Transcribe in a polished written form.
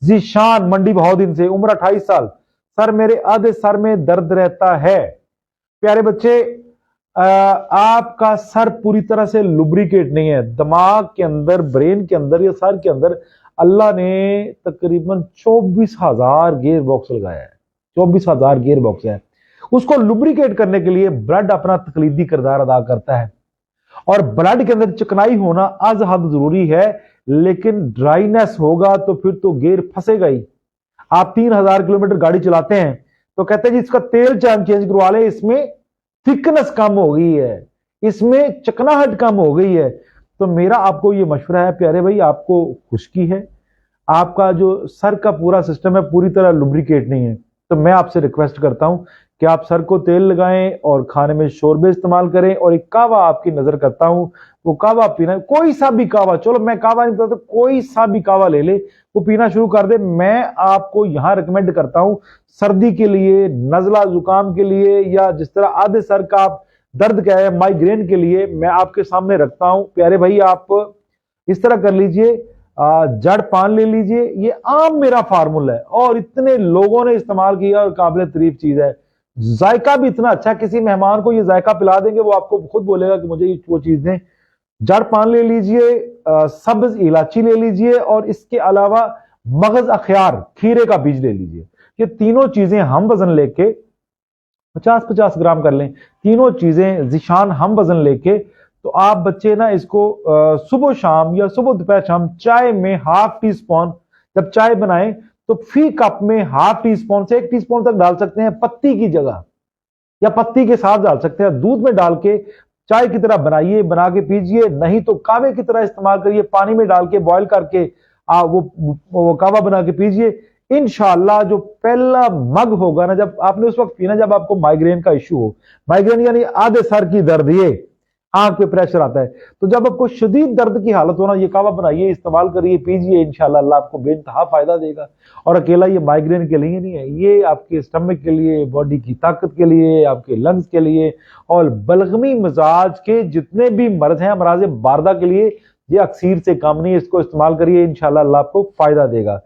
जीशान मंडी बहुत दिन से, उम्र 28 साल। सर मेरे आधे सर में दर्द रहता है। प्यारे बच्चे, आपका सर पूरी तरह से लुब्रिकेट नहीं है। दिमाग के अंदर, ब्रेन के अंदर या सर के अंदर अल्लाह ने तकरीबन 24,000 गियर बॉक्स लगाया है। 24,000 गियर बॉक्स है। उसको लुब्रिकेट करने के लिए ब्लड अपना तकलीदी किरदार अदा करता है, और ब्लड के अंदर चिकनाई होना आज हद जरूरी है। लेकिन ड्राइनेस होगा तो फिर तो गियर फंसेगा ही। आप 3,000 किलोमीटर गाड़ी चलाते हैं तो कहते हैं जी इसका तेल चेंज करवा ले, इसमें थिकनेस कम हो गई है, इसमें चिकनाहट कम हो गई है। तो मेरा आपको ये मशवरा है प्यारे भाई, आपको खुश्की है, आपका जो सर का पूरा सिस्टम है पूरी तरह लुब्रिकेट नहीं है। तो मैं आपसे रिक्वेस्ट करता हूं कि आप सर को तेल लगाएं और खाने में शोरबे इस्तेमाल करें। और एक कावा आपकी नजर करता हूं, वो कावा पीना, कोई सा भी कावा, चलो मैं कावा नहीं बताता, कोई सा भी कावा ले ले, वो पीना शुरू कर दे। मैं आपको यहां रिकमेंड करता हूं सर्दी के लिए, नजला जुकाम के लिए, या जिस तरह आधे सर का आप दर्द क्या है माइग्रेन के लिए मैं आपके सामने रखता हूं। प्यारे भाई आप इस तरह कर लीजिए, जड़ पान ले लीजिए, ये आम मेरा फार्मूला है और इतने लोगों ने इस्तेमाल किया और काबिल तारीफ चीज है। जायका भी इतना अच्छा, किसी मेहमान को ये जायका पिला देंगे वो आपको खुद बोलेगा कि मुझे वो चीज दें। जड़ पान ले लीजिए, सब्ज इलायची ले लीजिए, और इसके अलावा मगज अखियार खीरे का बीज ले लीजिए। ये तीनों चीजें हम वजन लेके 50-50 ग्राम कर लें, तीनों चीजें जिशान हम वजन लेके, तो आप बच्चे ना इसको सुबह शाम या सुबह दोपहर शाम चाय में हाफ टी स्पून, जब चाय बनाएं तो फी कप में हाफ टी स्पून से 1 टीस्पून तक डाल सकते हैं, पत्ती की जगह, या पत्ती के साथ डाल सकते हैं। दूध में डाल के चाय की तरह बनाइए, बना के पीजिए, नहीं तो कावे की तरह इस्तेमाल करिए, पानी में डाल के बॉईल करके वो कावा बना के पीजिए। इंशाल्लाह जो पहला मग होगा ना, जब आपने उस वक्त पीना जब आपको माइग्रेन का इश्यू हो, माइग्रेन यानी आधे सर की दर्द, ये आंख पे प्रेशर आता है, तो जब आपको शदीद दर्द की हालत होना, ये कावा बनाइए, इस्तेमाल करिए, पीजिए, इंशाल्लाह अल्लाह आपको बेइंतहा फायदा देगा। और अकेला ये माइग्रेन के लिए नहीं है, ये आपके स्टमक के लिए, बॉडी की ताकत के लिए, आपके लंग्स के लिए, और बलगमी मिजाज के जितने भी मर्ज हैं, अमराज बारदा के लिए ये अक्सीर से काम नहीं है। इसको इस्तेमाल करिए, इंशाल्लाह अल्लाह आपको फायदा देगा।